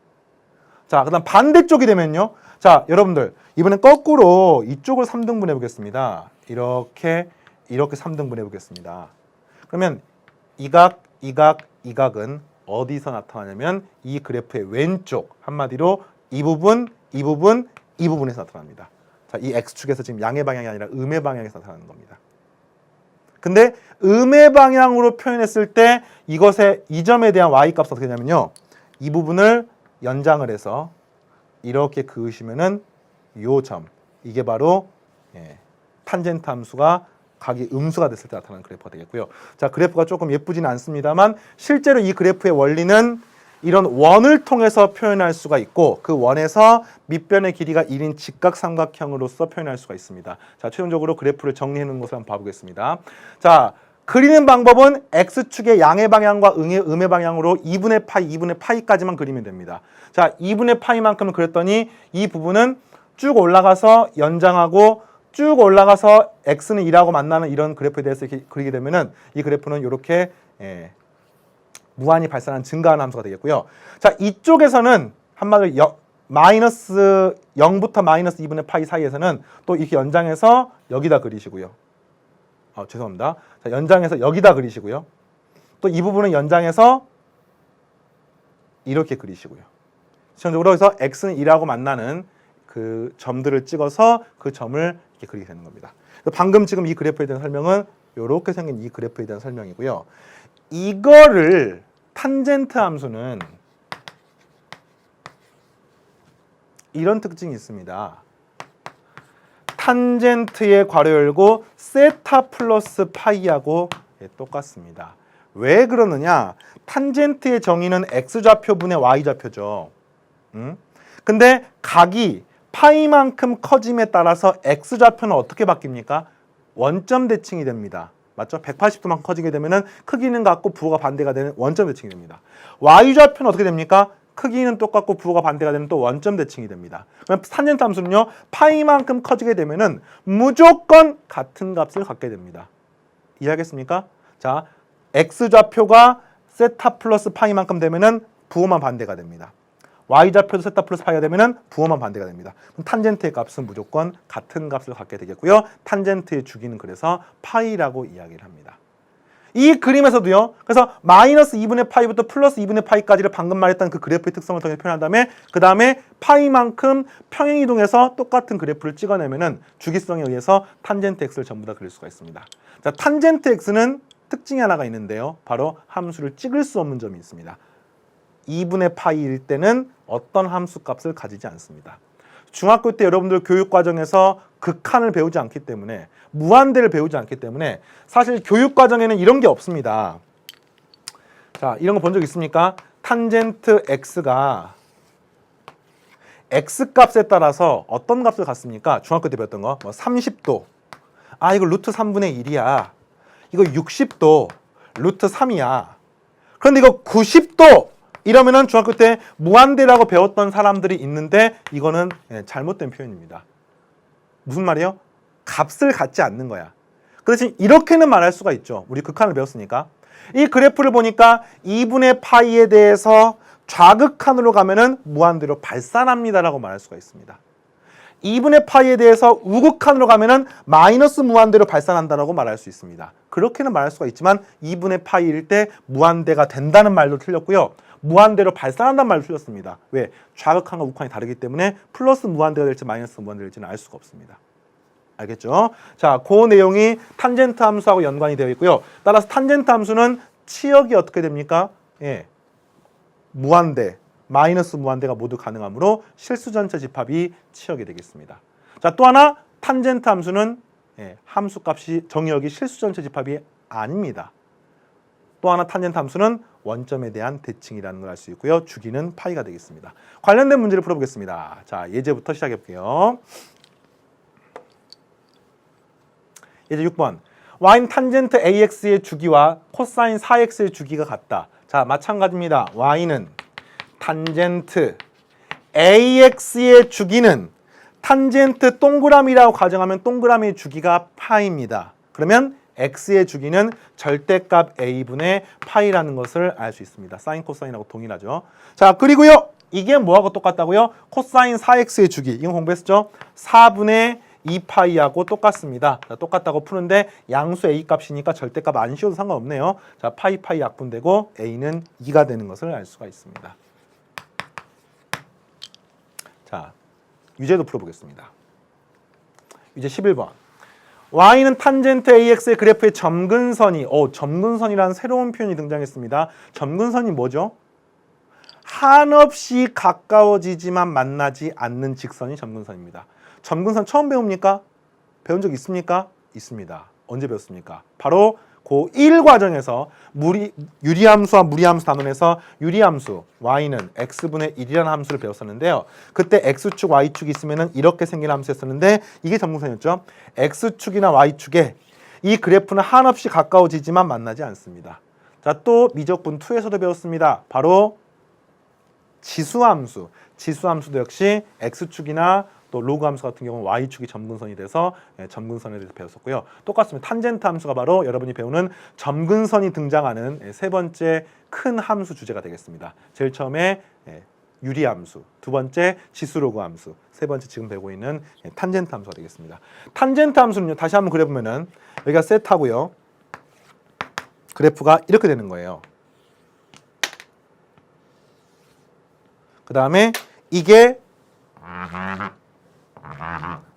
자, 그 다음 반대쪽이 되면요. 자, 여러분들 이번엔 거꾸로 이쪽을 3등분 해보겠습니다. 이렇게 3등분 해보겠습니다. 그러면 이 각, 이 각, 이 각은 어디서 나타나냐면 이 그래프의 왼쪽 한마디로 이 부분, 이 부분, 이 부분에서 나타납니다. 자, 이 x축에서 지금 양의 방향이 아니라 음의 방향에서 나타나는 겁니다. 근데 음의 방향으로 표현했을 때 이것의 이 점에 대한 y값은 어떻게 되냐면요. 이 부분을 연장을 해서 이렇게 그으시면은 요 점, 이게 바로 탄젠트 함수가 각이 음수가 됐을 때 나타나는 그래프가 되겠고요. 자, 그래프가 조금 예쁘지는 않습니다만 실제로 이 그래프의 원리는 이런 원을 통해서 표현할 수가 있고 그 원에서 밑변의 길이가 1인 직각삼각형으로서 표현할 수가 있습니다. 자, 최종적으로 그래프를 정리해 놓은 것을 한번 봐보겠습니다. 자, 그리는 방법은 x축의 양의 방향과 음의 방향으로 2분의 파이까지만 그리면 됩니다. 자, 2분의 파이만큼을 그렸더니 이 부분은 쭉 올라가서 연장하고 쭉 올라가서 x는 2라고 만나는 이런 그래프에 대해서 이렇게 그리게 되면은 이 그래프는 이렇게 무한히 발산한 증가하는 함수가 되겠고요. 자, 이쪽에서는 한마디로 마이너스 0부터 마이너스 2분의 파이 사이에서는 또 이렇게 연장해서 여기다 그리시고요. 죄송합니다. 자, 연장해서 여기다 그리시고요. 또 이 부분은 연장해서 이렇게 그리시고요. 실질적으로 그래서 x는 2라고 만나는 그 점들을 찍어서 그 점을 이렇게 그리게 되는 겁니다. 방금 지금 이 그래프에 대한 설명은 이렇게 생긴 이 그래프에 대한 설명이고요. 이거를 탄젠트 함수는 이런 특징이 있습니다. 탄젠트의 괄호 열고 세타 플러스 파이하고 똑같습니다. 왜 그러느냐? 탄젠트의 정의는 x좌표분의 y좌표죠. 근데 각이 파이만큼 커짐에 따라서 x좌표는 어떻게 바뀝니까? 원점 대칭이 됩니다. 맞죠? 180도만 커지게 되면은 크기는 같고 부호가 반대가 되는 원점 대칭이 됩니다. y좌표는 어떻게 됩니까? 크기는 똑같고 부호가 반대가 되는 또 원점 대칭이 됩니다. 그럼 탄젠트 함수는요, 파이만큼 커지게 되면은 무조건 같은 값을 갖게 됩니다. 이해하겠습니까? 자, x좌표가 세타 플러스 파이만큼 되면은 부호만 반대가 됩니다. y좌표도 세타 플러스 파이가 되면은 부호만 반대가 됩니다. 그럼 탄젠트의 값은 무조건 같은 값을 갖게 되겠고요. 탄젠트의 주기는 그래서 파이라고 이야기를 합니다. 이 그림에서도요. 그래서 마이너스 2분의 파이부터 플러스 2분의 파이까지를 방금 말했던 그 그래프의 특성을 통해 표현한 다음에 그 다음에 파이만큼 평행이동해서 똑같은 그래프를 찍어내면은 주기성에 의해서 탄젠트 x를 전부 다 그릴 수가 있습니다. 자, 탄젠트 x는 특징이 하나가 있는데요. 바로 함수를 찍을 수 없는 점이 있습니다. 2분의 파이일 때는 어떤 함수 값을 가지지 않습니다. 중학교 때 여러분들 교육과정에서 극한을 배우지 않기 때문에 무한대를 배우지 않기 때문에 사실 교육과정에는 이런 게 없습니다. 자, 이런 거 본 적 있습니까? 탄젠트 x가 x값에 따라서 어떤 값을 갖습니까? 중학교 때 배웠던 거. 뭐 30도. 아, 이거 루트 3분의 1이야. 이거 60도. 루트 3이야. 그런데 이거 90도! 이러면은 중학교 때 무한대라고 배웠던 사람들이 있는데 이거는 잘못된 표현입니다. 무슨 말이에요? 값을 갖지 않는 거야. 그 대신 이렇게는 말할 수가 있죠. 우리 극한을 배웠으니까. 이 그래프를 보니까 2분의 파이에 대해서 좌극한으로 가면은 무한대로 발산합니다라고 말할 수가 있습니다. 2분의 파이에 대해서 우극한으로 가면은 마이너스 무한대로 발산한다라고 말할 수 있습니다. 그렇게는 말할 수가 있지만 2분의 파이일 때 무한대가 된다는 말도 틀렸고요. 무한대로 발산한다는 말도 틀렸습니다. 왜? 좌극한과 우극한이 다르기 때문에 플러스 무한대가 될지 마이너스 무한대가 될지는 알 수가 없습니다. 알겠죠? 자, 그 내용이 탄젠트 함수하고 연관이 되어 있고요. 따라서 탄젠트 함수는 치역이 어떻게 됩니까? 예, 무한대, 마이너스 무한대가 모두 가능하므로 실수 전체 집합이 치역이 되겠습니다. 자, 또 하나 탄젠트 함수는 함수값이 정의역이 실수 전체 집합이 아닙니다. 또 하나 탄젠트 함수는 원점에 대한 대칭이라는 걸 알 수 있고요. 주기는 파이가 되겠습니다. 관련된 문제를 풀어보겠습니다. 자, 예제부터 시작해 볼게요. 예제 6번. y는 탄젠트 ax의 주기와 코사인 4x의 주기가 같다. 자, 마찬가지입니다. y는 탄젠트 ax의 주기는 탄젠트 동그라미라고 가정하면 동그라미의 주기가 파이입니다. 그러면 x의 주기는 절대값 a분의 파이라는 것을 알 수 있습니다. 사인 코사인하고 동일하죠. 자, 그리고요. 이게 뭐하고 똑같다고요? 코사인 4x의 주기. 이건 공부했었죠? 4분의 2파이하고 똑같습니다. 자, 똑같다고 푸는데 양수 a 값이니까 절대값 안 씌워도 상관없네요. 자, 파이 약분되고 a는 2가 되는 것을 알 수가 있습니다. 자, 유제도 풀어보겠습니다. 유제 11번. y는 탄젠트 ax의 그래프의 점근선이, 점근선이라는 새로운 표현이 등장했습니다. 점근선이 뭐죠? 한없이 가까워지지만 만나지 않는 직선이 점근선입니다. 점근선 처음 배웁니까? 배운 적 있습니까? 있습니다. 언제 배웠습니까? 바로 고1 과정에서 유리함수와 무리함수 단원에서 유리함수 y는 x분의 1이라는 함수를 배웠었는데요. 그때 x축, y축이 있으면 이렇게 생긴 함수였었는데 이게 점근선이었죠. x축이나 y축에 이 그래프는 한없이 가까워지지만 만나지 않습니다. 자, 또 미적분 2에서도 배웠습니다. 바로 지수함수. 지수함수도 역시 x축이나 또 로그 함수 같은 경우는 y축이 점근선이 돼서 점근선에 대해서 배웠었고요. 똑같습니다. 탄젠트 함수가 바로 여러분이 배우는 점근선이 등장하는 세 번째 큰 함수 주제가 되겠습니다. 제일 처음에 유리함수, 두 번째 지수로그 함수, 세 번째 지금 배우고 있는 탄젠트 함수가 되겠습니다. 탄젠트 함수는요. 다시 한번 그려보면은 여기가 세타고요. 그래프가 이렇게 되는 거예요. 그 다음에 이게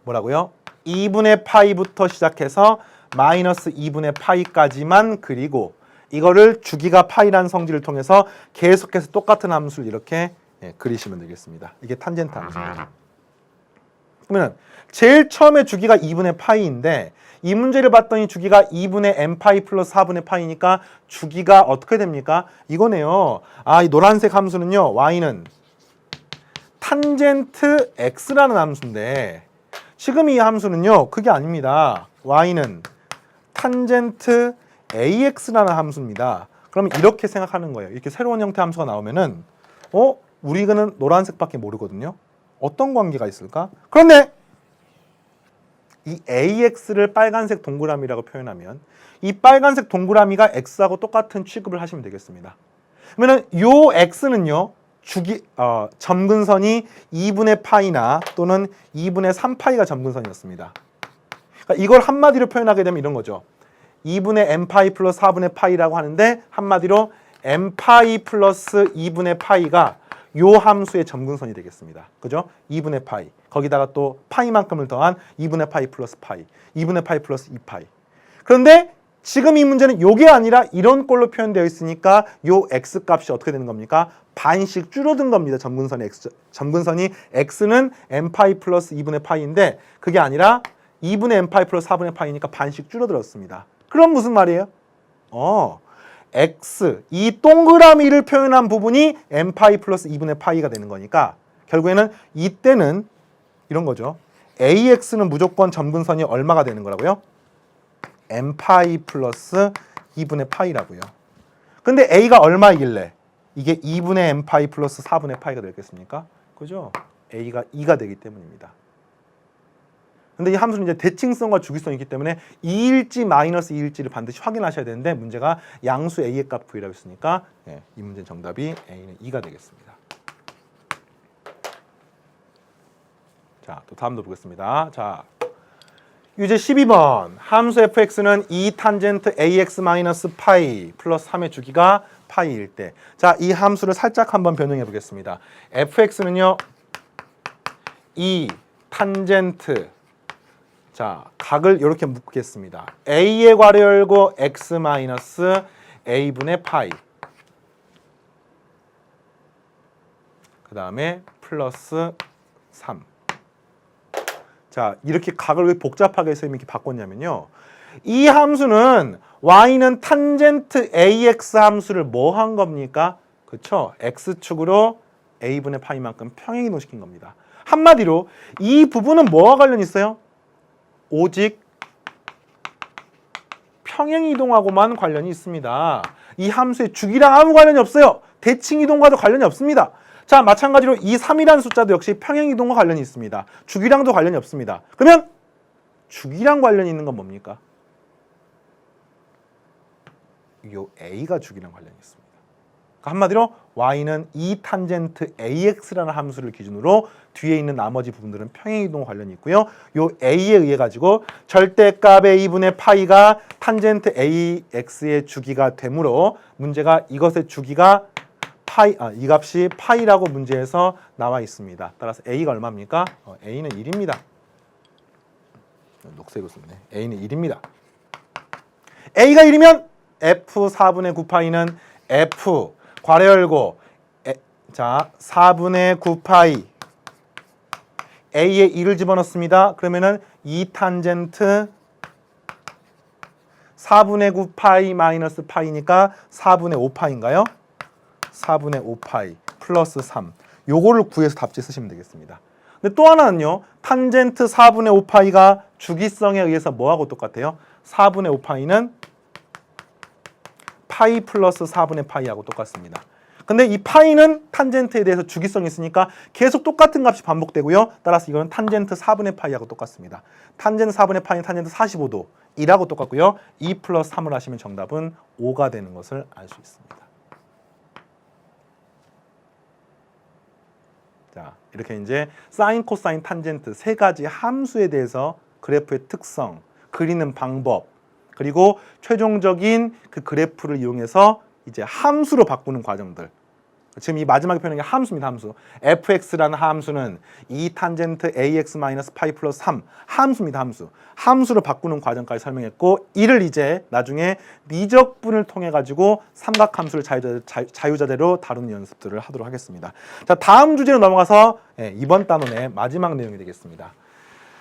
뭐라고요? 2분의 파이부터 시작해서 마이너스 2분의 파이까지만 그리고 이거를 주기가 파이라는 성질을 통해서 계속해서 똑같은 함수를 이렇게 그리시면 되겠습니다. 이게 탄젠트 함수입니다. 그러면 제일 처음에 주기가 2분의 파이인데 이 문제를 봤더니 주기가 2분의 n 파이 플러스 4분의 파이니까 주기가 어떻게 됩니까? 이거네요. 이 노란색 함수는요. y는 탄젠트 x라는 함수인데 지금 이 함수는요 그게 아닙니다. y는 탄젠트 ax라는 함수입니다. 그럼 이렇게 생각하는 거예요. 이렇게 새로운 형태 함수가 나오면은 우리는 노란색밖에 모르거든요. 어떤 관계가 있을까? 그런데 이 ax를 빨간색 동그라미라고 표현하면 이 빨간색 동그라미가 x하고 똑같은 취급을 하시면 되겠습니다. 그러면 요 x는요 점근선이 2분의 파이나 또는 2분의 3파이가 점근선이었습니다. 그러니까 이걸 한마디로 표현하게 되면 이런 거죠. 2분의 n파이 플러스 4분의 파이라고 하는데 한마디로 n파이 플러스 2분의 파이가 요 함수의 점근선이 되겠습니다. 그죠? 2분의 파이. 거기다가 또 파이만큼을 더한 2분의 파이 플러스 파이. 2분의 파이 플러스 2파이. 그런데 지금 이 문제는 요게 아니라 이런 꼴로 표현되어 있으니까 요 x값이 어떻게 되는 겁니까? 반씩 줄어든 겁니다. 점근선이 x는 n파이 플러스 2분의 파이인데 그게 아니라 2분의 n파이 플러스 4분의 파이니까 반씩 줄어들었습니다. 그럼 무슨 말이에요? x, 이 동그라미를 표현한 부분이 n파이 플러스 2분의 파이가 되는 거니까 결국에는 이때는 이런 거죠. ax는 무조건 점근선이 얼마가 되는 거라고요? n파이 플러스 2분의 파이라고요. 근데 a가 얼마이길래 이게 2분의 n파이 플러스 4분의 파이가 되겠습니까? 그죠? a가 2가 되기 때문입니다. 근데 이 함수는 이제 대칭성과 주기성이 있기 때문에 2일지 마이너스 2일지를 반드시 확인하셔야 되는데 문제가 양수 a의 값 구이라고 했으니까 이 문제 정답이 a는 2가 되겠습니다. 자, 또 다음도 보겠습니다. 자, 유제 12번 함수 fx는 2 탄젠트 ax 마이너스 파이 플러스 3의 주기가 파이일 때, 자, 이 함수를 살짝 한번 변형해 보겠습니다. fx는요 2 탄젠트, 자, 각을 이렇게 묶겠습니다. a의 괄호 열고 x 마이너스 a분의 파이, 그 다음에 플러스 3. 자, 이렇게 각을 왜 복잡하게 해서 이렇게 바꿨냐면요, 이 함수는 y는 탄젠트 ax 함수를 뭐 한 겁니까? 그쵸? x축으로 a분의 파이만큼 평행이동시킨 겁니다. 한마디로 이 부분은 뭐와 관련이 있어요? 오직 평행이동하고만 관련이 있습니다. 이 함수의 주기랑 아무 관련이 없어요. 대칭이동과도 관련이 없습니다. 자, 마찬가지로 이 3이라는 숫자도 역시 평행이동과 관련이 있습니다. 주기랑도 관련이 없습니다. 그러면 주기랑 관련이 있는 건 뭡니까? 요 a가 주기랑 관련이 있습니다. 그러니까 한마디로 y는 2 탄젠트 ax라는 함수를 기준으로 뒤에 있는 나머지 부분들은 평행이동과 관련이 있고요. 요 a에 의해 가지고 절대값의 2분의 파이가 탄젠트 ax의 주기가 되므로 문제가 이것의 주기가 파이, 이 값이 파이라고 문제에서 나와 있습니다. 따라서 a가 얼마입니까? a는 1입니다. 녹색으로 썼네. a는 1입니다. a가 1이면 f 4분의 9파이는 f 괄호 열고 자 4분의 9파이 a에 2를 집어넣습니다. 그러면은 2 탄젠트 4분의 9파이 마이너스 파이니까 4분의 5파인가요? 4분의 5파이 플러스 3. 요거를 구해서 답지 쓰시면 되겠습니다. 근데 또 하나는요, 탄젠트 4분의 5파이가 주기성에 의해서 뭐하고 똑같아요? 4분의 5파이는 파이 플러스 4분의 파이하고 똑같습니다. 근데 이 파이는 탄젠트에 대해서 주기성이 있으니까 계속 똑같은 값이 반복되고요. 따라서 이거는 탄젠트 4분의 파이하고 똑같습니다. 탄젠트 4분의 파이는 탄젠트 45도 2하고 똑같고요. 2 플러스 3을 하시면 정답은 5가 되는 것을 알 수 있습니다. 자, 이렇게 이제 사인, 코사인, 탄젠트 세 가지 함수에 대해서 그래프의 특성, 그리는 방법, 그리고 최종적인 그 그래프를 이용해서 이제 함수로 바꾸는 과정들. 지금 이 마지막에 표현한 게 함수입니다. 함수. fx라는 함수는 2 탄젠트 ax 마이너스 파이 플러스 3 함수입니다. 함수. 함수로 바꾸는 과정까지 설명했고, 이를 이제 나중에 미적분을 통해 가지고 삼각함수를 자유자재로 다루는 연습들을 하도록 하겠습니다. 자, 다음 주제로 넘어가서 이번 단원의 마지막 내용이 되겠습니다.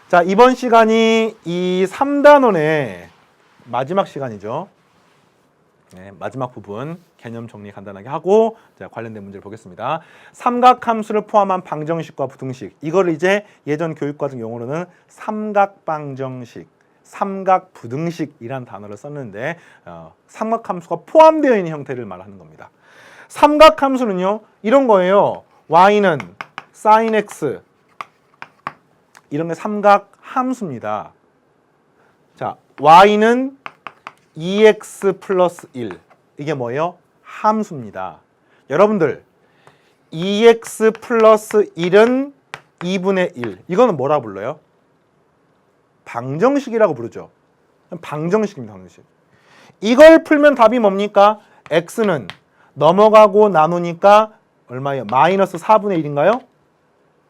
자, 이번 시간이 이 3단원의 마지막 시간이죠. 네, 마지막 부분 개념 정리 간단하게 하고 자, 관련된 문제를 보겠습니다. 삼각함수를 포함한 방정식과 부등식, 이걸 이제 예전 교육과정 용어로는 삼각방정식, 삼각부등식이란 단어를 썼는데 삼각함수가 포함되어 있는 형태를 말하는 겁니다. 삼각함수는요 이런 거예요. y는 sin x, 이런 게 삼각함수입니다. 자, y는 2x 플러스 1, 이게 뭐예요? 함수입니다. 여러분들 2x 플러스 1은 2분의 1, 이거는 뭐라 불러요? 방정식이라고 부르죠. 방정식입니다. 방정식. 이걸 풀면 답이 뭡니까? x는 넘어가고 나누니까 얼마예요? 마이너스 4분의 1인가요?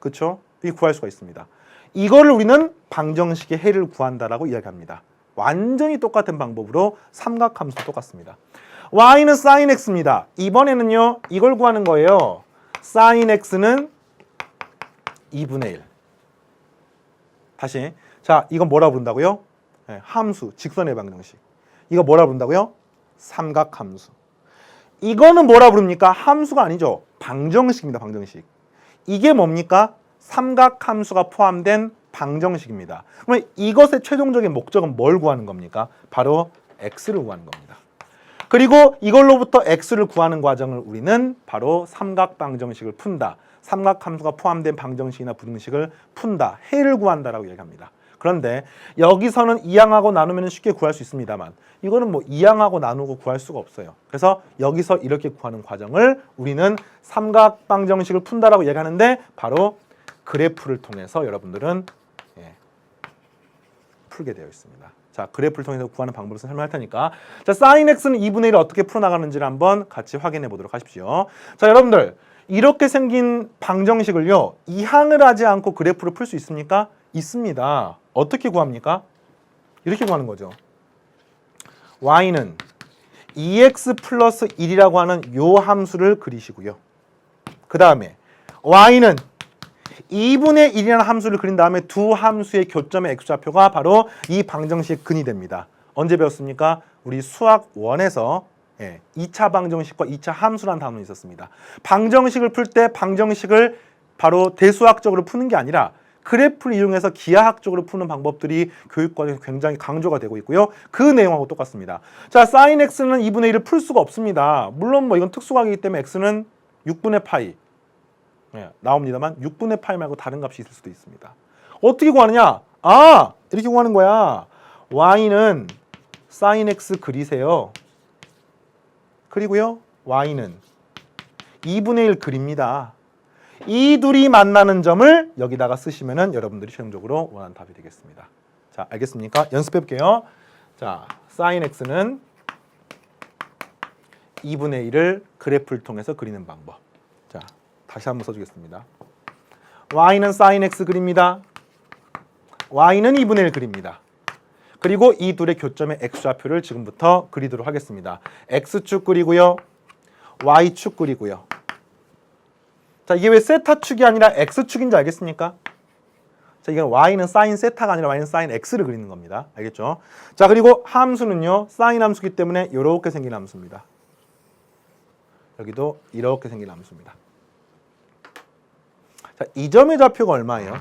그렇죠? 이게 구할 수가 있습니다. 이거를 우리는 방정식의 해를 구한다라고 이야기합니다. 완전히 똑같은 방법으로 삼각함수 똑같습니다. y는 sin x입니다. 이번에는요 이걸 구하는 거예요. sin x는 2분의 1. 다시, 자 이건 뭐라 부른다고요? 네, 함수, 직선의 방정식. 이거 뭐라 부른다고요? 삼각함수. 이거는 뭐라 부릅니까? 함수가 아니죠. 방정식입니다. 방정식. 이게 뭡니까? 삼각함수가 포함된 방정식입니다. 그러면 이것의 최종적인 목적은 뭘 구하는 겁니까? 바로 x를 구하는 겁니다. 그리고 이걸로부터 x를 구하는 과정을 우리는 바로 삼각방정식을 푼다, 삼각함수가 포함된 방정식이나 부등식을 푼다, 해를 구한다라고 얘기합니다. 그런데 여기서는 이항하고 나누면 쉽게 구할 수 있습니다만 이거는 뭐 이항하고 나누고 구할 수가 없어요. 그래서 여기서 이렇게 구하는 과정을 우리는 삼각방정식을 푼다라고 얘기하는데 바로 그래프를 통해서 여러분들은 풀게 되어 있습니다. 자, 그래프를 통해서 구하는 방법을 설명할 테니까 자, sin x는 2분의 1을 어떻게 풀어나가는지를 한번 같이 확인해 보도록 하십시오. 자, 여러분들 이렇게 생긴 방정식을요 이항을 하지 않고 그래프를 풀 수 있습니까? 있습니다. 어떻게 구합니까? 이렇게 구하는 거죠. y는 2x 플러스 1이라고 하는 요 함수를 그리시고요. 그 다음에 y는 2분의 1이라는 함수를 그린 다음에 두 함수의 교점의 x좌표가 바로 이 방정식의 근이 됩니다. 언제 배웠습니까? 우리 수학 1에서 2차 방정식과 2차 함수라는 단원이 있었습니다. 방정식을 풀 때 방정식을 바로 대수학적으로 푸는 게 아니라 그래프를 이용해서 기하학적으로 푸는 방법들이 교육과정에서 굉장히 강조가 되고 있고요. 그 내용하고 똑같습니다. 자, sin x는 2분의 1을 풀 수가 없습니다. 물론 뭐 이건 특수각이기 때문에 x는 6분의 파이 나옵니다만 6분의 파이 말고 다른 값이 있을 수도 있습니다. 어떻게 구하느냐? 아, 이렇게 구하는 거야. y는 sin x 그리세요. 그리고요 y는 2분의 1 그립니다. 이 둘이 만나는 점을 여기다가 쓰시면은 여러분들이 최종적으로 원하는 답이 되겠습니다. 자, 알겠습니까? 연습해 볼게요. 자, sin x는 2분의 1을 그래프를 통해서 그리는 방법. 자, 다시 한번 써주겠습니다. y는 sin x 그립니다. y는 2분의 1 그립니다. 그리고 이 둘의 교점의 x좌표를 지금부터 그리도록 하겠습니다. x축 그리고요. y축 그리고요. 자, 이게 왜 세타축이 아니라 x축인지 알겠습니까? 자, 이건 y는 sin 세타가 아니라 y는 sin x를 그리는 겁니다. 알겠죠? 자, 그리고 함수는요. sin 함수이기 때문에 이렇게 생긴 함수입니다. 여기도 이렇게 생긴 함수입니다. 자, 이 점의 좌표가 얼마예요?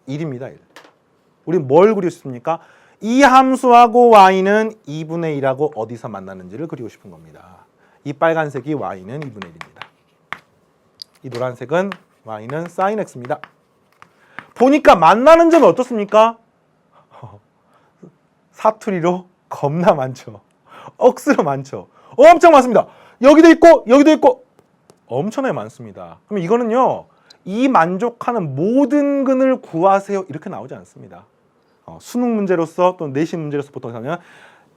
1입니다. 1. 우리 뭘 그리고 싶습니까? 이 함수하고 y는 2분의 1하고 어디서 만나는지를 그리고 싶은 겁니다. 이 빨간색이 y는 2분의 1입니다. 이 노란색은 y는 sin x입니다. 보니까 만나는 점이 어떻습니까? 사투리로 겁나 많죠. 억수로 많죠. 엄청 많습니다. 여기도 있고 여기도 있고 엄청나게 많습니다. 그럼 이거는요. 이 만족하는 모든 근을 구하세요. 이렇게 나오지 않습니다. 수능 문제로서 또 내신 문제로서 보통 하면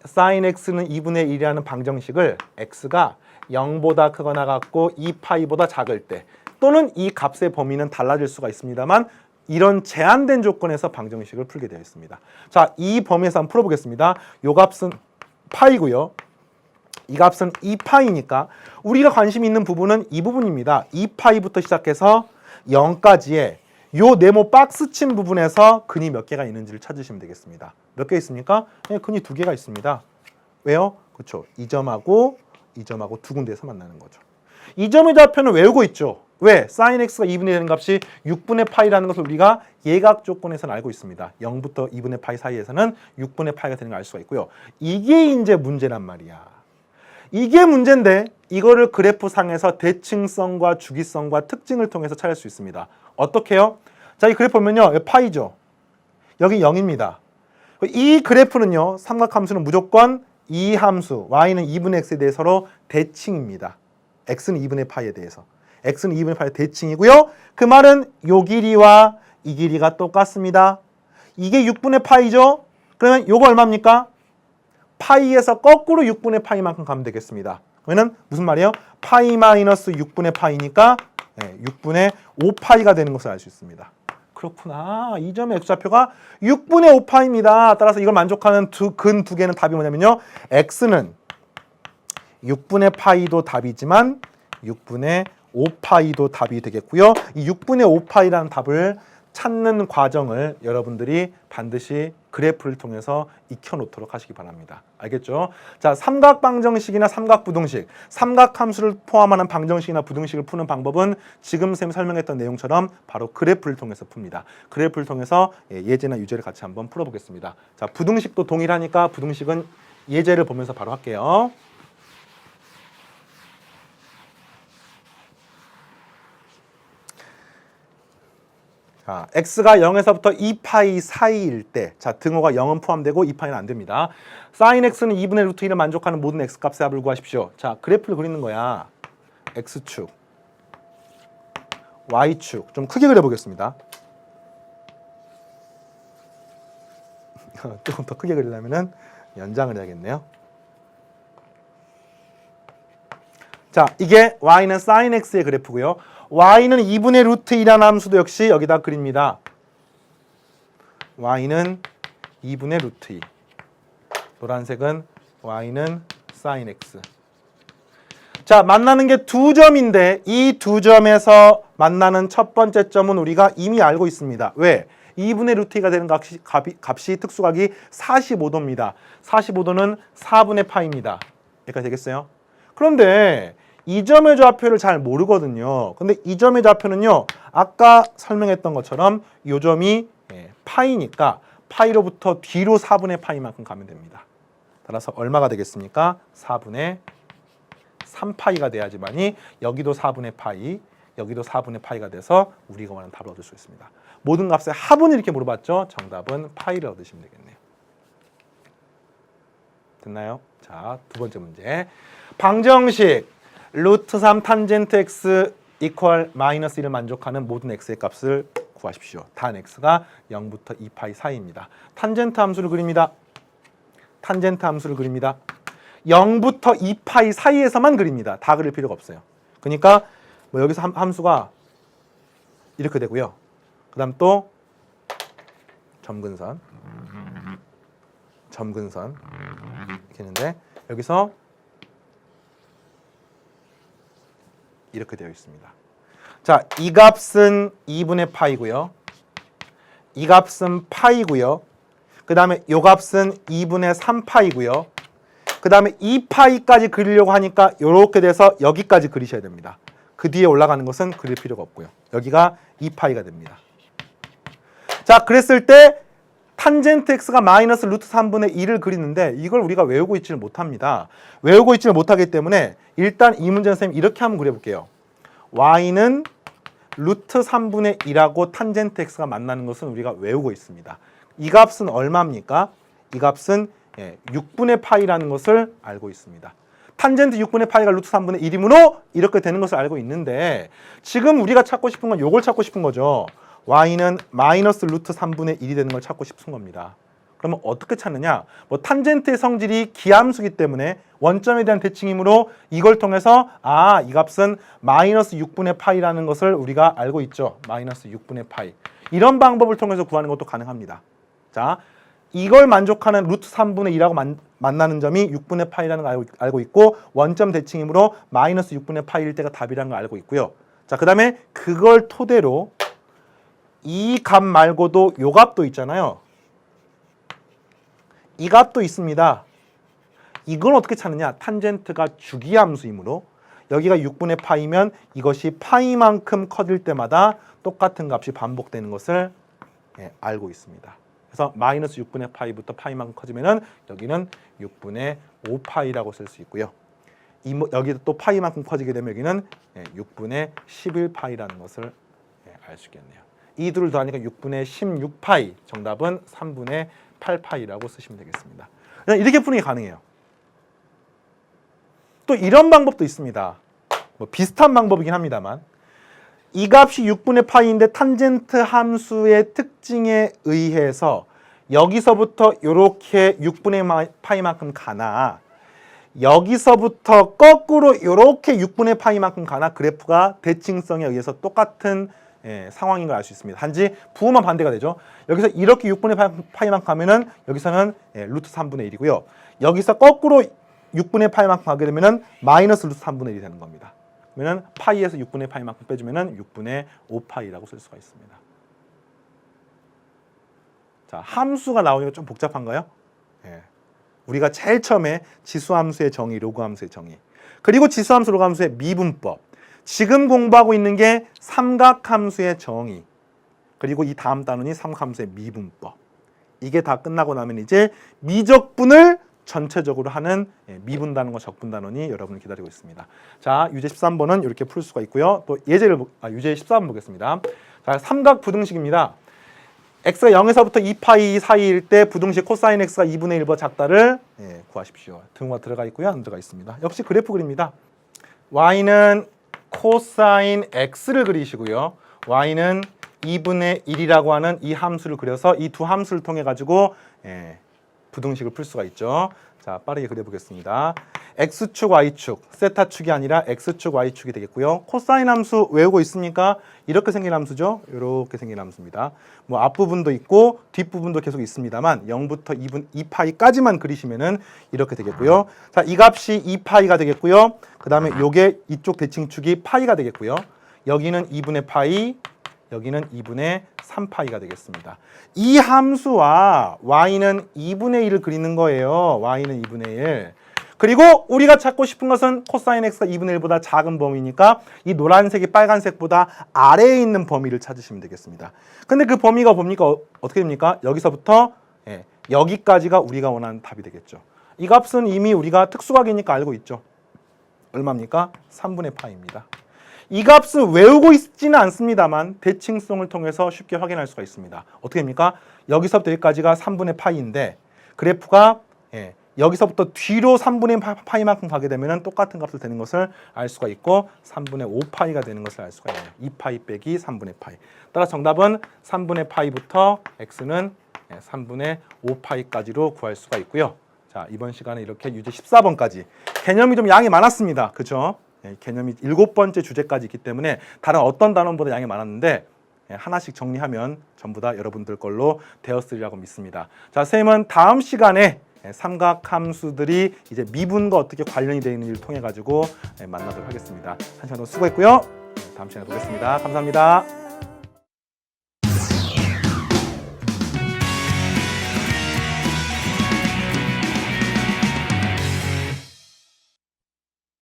sin x는 2분의 1이라는 방정식을 x가 0보다 크거나 같고 2파이보다 작을 때 또는 이 값의 범위는 달라질 수가 있습니다만 이런 제한된 조건에서 방정식을 풀게 되어 있습니다. 자, 이 범위에서 한번 풀어보겠습니다. 요 값은 파이고요. 이 값은 2파이니까 우리가 관심 있는 부분은 이 부분입니다. 2파이부터 시작해서 0까지의 요 네모 박스 친 부분에서 근이 몇 개가 있는지를 찾으시면 되겠습니다. 몇 개 있습니까? 네, 근이 2개가 있습니다. 왜요? 그렇죠. 이 점하고 두 군데에서 만나는 거죠. 이 점의 좌표는 외우고 있죠. 왜? sin x가 2분의 되는 값이 6분의 파이라는 것을 우리가 예각 조건에서는 알고 있습니다. 0부터 2분의 파이 사이에서는 6분의 파이가 되는 걸 알 수가 있고요. 이게 이제 문제란 말이야. 이게 문제인데 이거를 그래프상에서 대칭성과 주기성과 특징을 통해서 찾을 수 있습니다. 어떻게요? 자, 이 그래프 보면요. 파이죠. 여기 0입니다. 이 그래프는요. 삼각함수는 무조건 이 함수 y는 2분의 x에 대해 서로 대칭입니다. x는 2분의 파이에 대해서. x는 2분의 파이 대칭이고요. 그 말은 요 길이와 이 길이가 똑같습니다. 이게 6분의 파이죠. 그러면 요거 얼마입니까? 파이에서 거꾸로 6분의 파이만큼 가면 되겠습니다. 그러면 무슨 말이에요? 파이 마이너스 6분의 파이니까 6분의 5파이가 되는 것을 알 수 있습니다. 그렇구나. 이 점의 x좌표가 6분의 5파이입니다. 따라서 이걸 만족하는 근 두 개는 답이 뭐냐면요. x는 6분의 파이도 답이지만 6분의 5파이도 답이 되겠고요. 이 6분의 5파이라는 답을 찾는 과정을 여러분들이 반드시 그래프를 통해서 익혀놓도록 하시기 바랍니다. 알겠죠? 자, 삼각방정식이나 삼각부등식, 삼각함수를 포함하는 방정식이나 부등식을 푸는 방법은 지금 쌤이 설명했던 내용처럼 바로 그래프를 통해서 풉니다. 그래프를 통해서 예제나 유제를 같이 한번 풀어보겠습니다. 자, 부등식도 동일하니까 부등식은 예제를 보면서 바로 할게요. 자, x가 0에서부터 2파이 사이일 때, 자, 등호가 0은 포함되고 2파이는 안 됩니다. sin x는 2분의 루트 1을 만족하는 모든 x값의 합을 구하십시오. 자, 그래프를 그리는 거야. x축, y축. 좀 크게 그려보겠습니다. 조금 더 크게 그리려면 연장을 해야겠네요. 자, 이게 y는 sin x의 그래프고요. y는 2분의 루트 2라는 함수도 역시 여기다 그립니다. y는 2분의 루트 2. 노란색은 y는 sin x. 자, 만나는 게 두 점인데 이 두 점에서 만나는 첫 번째 점은 우리가 이미 알고 있습니다. 왜? 2분의 루트 2가 되는 값이 특수각이 45도입니다. 45도는 4분의 파입니다. 여기까지 되겠어요? 그런데 이 점의 좌표를 잘 모르거든요. 근데 이 점의 좌표는요. 아까 설명했던 것처럼 이 점이 파이니까 파이로부터 뒤로 4분의 파이만큼 가면 됩니다. 따라서 얼마가 되겠습니까? 4분의 3파이가 돼야지만이 여기도 4분의 파이, 여기도 4분의 파이가 돼서 우리가 원하는 답을 얻을 수 있습니다. 모든 값의 합은 이렇게 물어봤죠? 정답은 파이를 얻으시면 되겠네요. 됐나요? 자, 두 번째 문제. 방정식 루트 3 탄젠트 x 이퀄 마이너스 1을 만족하는 모든 x의 값을 구하십시오. 단 x가 0부터 2파이 사이입니다. 탄젠트 함수를 그립니다. 탄젠트 함수를 그립니다. 0부터 2파이 사이에서만 그립니다. 다 그릴 필요가 없어요. 그러니까 뭐 여기서 함수가 이렇게 되고요. 그 다음 또 점근선 이렇게 했는데 여기서 이렇게 되어 있습니다. 자, 이 값은 2분의 파이고요. 이 값은 파이고요. 그 다음에 이 값은 2분의 3파이고요. 그 다음에 2파이까지 그리려고 하니까 이렇게 돼서 여기까지 그리셔야 됩니다. 그 뒤에 올라가는 것은 그릴 필요가 없고요. 여기가 2파이가 됩니다. 자, 그랬을 때 탄젠트 x가 마이너스 루트 3분의 1을 그리는데 이걸 우리가 외우고 있지를 못합니다. 외우고 있지를 못하기 때문에 일단 이 문제는 선생님 이렇게 한번 그려볼게요. y는 루트 3분의 1하고 탄젠트 x가 만나는 것은 우리가 외우고 있습니다. 이 값은 얼마입니까? 이 값은 6분의 파이라는 것을 알고 있습니다. 탄젠트 6분의 파이가 루트 3분의 1이므로 이렇게 되는 것을 알고 있는데 지금 우리가 찾고 싶은 건 이걸 찾고 싶은 거죠. y는 마이너스 루트 3분의 1이 되는 걸 찾고 싶은 겁니다. 그러면 어떻게 찾느냐? 뭐 탄젠트의 성질이 기함수기 때문에 원점에 대한 대칭이므로 이걸 통해서 이 값은 마이너스 6분의 파이라는 것을 우리가 알고 있죠. 마이너스 6분의 파이. 이런 방법을 통해서 구하는 것도 가능합니다. 자, 이걸 만족하는 루트 3분의 2라고 만나는 점이 6분의 파이라는 걸 알고 있고 원점 대칭이므로 마이너스 6분의 파이일 때가 답이라는 걸 알고 있고요. 자, 그 다음에 그걸 토대로 이 값 말고도 요 값도 있잖아요. 이 값도 있습니다. 이건 어떻게 찾느냐? 탄젠트가 주기함수이므로 여기가 6분의 파이면 이것이 파이만큼 커질 때마다 똑같은 값이 반복되는 것을 알고 있습니다. 그래서 마이너스 6분의 파이부터 파이만큼 커지면은 여기는 6분의 5파이라고 쓸 수 있고요. 여기도 또 파이만큼 커지게 되면 여기는 6분의 11파이라는 것을 알 수 있겠네요. 이 둘을 더하니까 6분의 16파이, 정답은 3분의 8파이라고 쓰시면 되겠습니다. 이렇게 푸는 게 가능해요. 또 이런 방법도 있습니다. 뭐 비슷한 방법이긴 합니다만 이 값이 6분의 파이인데 탄젠트 함수의 특징에 의해서 여기서부터 이렇게 6분의 파이만큼 가나 여기서부터 거꾸로 이렇게 6분의 파이만큼 가나 그래프가 대칭성에 의해서 똑같은 상황인 걸 알 수 있습니다. 단지 부호만 반대가 되죠. 여기서 이렇게 6분의 파이만큼 가면은 여기서는 루트 3분의 1이고요. 여기서 거꾸로 6분의 파이만큼 가게 되면은 마이너스 루트 3분의 1이 되는 겁니다. 그러면 파이에서 6분의 파이만큼 빼주면은 6분의 5파이라고 쓸 수가 있습니다. 자, 함수가 나오니까 좀 복잡한가요? 우리가 제일 처음에 지수함수의 정의, 로그함수의 정의, 그리고 지수함수, 로그함수의 미분법, 지금 공부하고 있는 게 삼각함수의 정의, 그리고 이 다음 단원이 삼각함수의 미분법. 이게 다 끝나고 나면 이제 미적분을 전체적으로 하는 미분단원과 적분단원이 여러분을 기다리고 있습니다. 자, 유제 13번은 이렇게 풀 수가 있고요. 또 유제 14번 보겠습니다. 자, 삼각 부등식입니다. x가 0에서부터 2파이 사이일 때 부등식 코사인 x가 2분의 1보다 작다를 구하십시오. 등호가 들어가 있고요. 안 들어가 있습니다. 역시 그래프 그립니다. y는 코사인 x를 그리시고요. y는 2분의 1이라고 하는 이 함수를 그려서 이 두 함수를 통해 가지고 부등식을 풀 수가 있죠. 자, 빠르게 그려보겠습니다. x축, y축, 세타축이 아니라 x축, y축이 되겠고요. 코사인 함수 외우고 있습니까? 이렇게 생긴 함수죠. 이렇게 생긴 함수입니다. 뭐 앞부분도 있고 뒷부분도 계속 있습니다만 0부터 2파이까지만 그리시면은 이렇게 되겠고요. 자, 이 값이 2파이가 되겠고요. 그 다음에 요게 이쪽 대칭축이 파이가 되겠고요. 여기는 2분의 파이, 여기는 2분의 3파이가 되겠습니다. 이 함수와 y는 2분의 1을 그리는 거예요. y는 2분의 1. 그리고 우리가 찾고 싶은 것은 코사인 x가 2분의 1보다 작은 범위니까 이 노란색이 빨간색보다 아래에 있는 범위를 찾으시면 되겠습니다. 근데 그 범위가 뭡니까? 어떻게 됩니까? 여기서부터 여기까지가 우리가 원하는 답이 되겠죠. 이 값은 이미 우리가 특수각이니까 알고 있죠. 얼마입니까? 3분의 파이입니다. 이 값은 외우고 있지는 않습니다만 대칭성을 통해서 쉽게 확인할 수가 있습니다. 어떻게 됩니까? 여기서부터 여기까지가 3분의 파이인데 그래프가 여기서부터 뒤로 3분의 파이만큼 가게 되면 똑같은 값을 되는 것을 알 수가 있고 3분의 5파이가 되는 것을 알 수가 있네요. 2파이 빼기 3분의 파이. 따라서 정답은 3분의 파이부터 x는 3분의 5파이까지로 구할 수가 있고요. 자, 이번 시간에 이렇게 유제 14번까지 개념이 좀 양이 많았습니다. 그렇죠? 개념이 7번째 주제까지 있기 때문에 다른 어떤 단원보다 양이 많았는데 하나씩 정리하면 전부 다 여러분들 걸로 되었으리라고 믿습니다. 자, 선생님은 다음 시간에 삼각함수들이 이제 미분과 어떻게 관련이 되어 있는지를 통해 가지고 만나도록 하겠습니다. 한 시간 동안 수고했고요. 다음 시간에 보겠습니다. 감사합니다.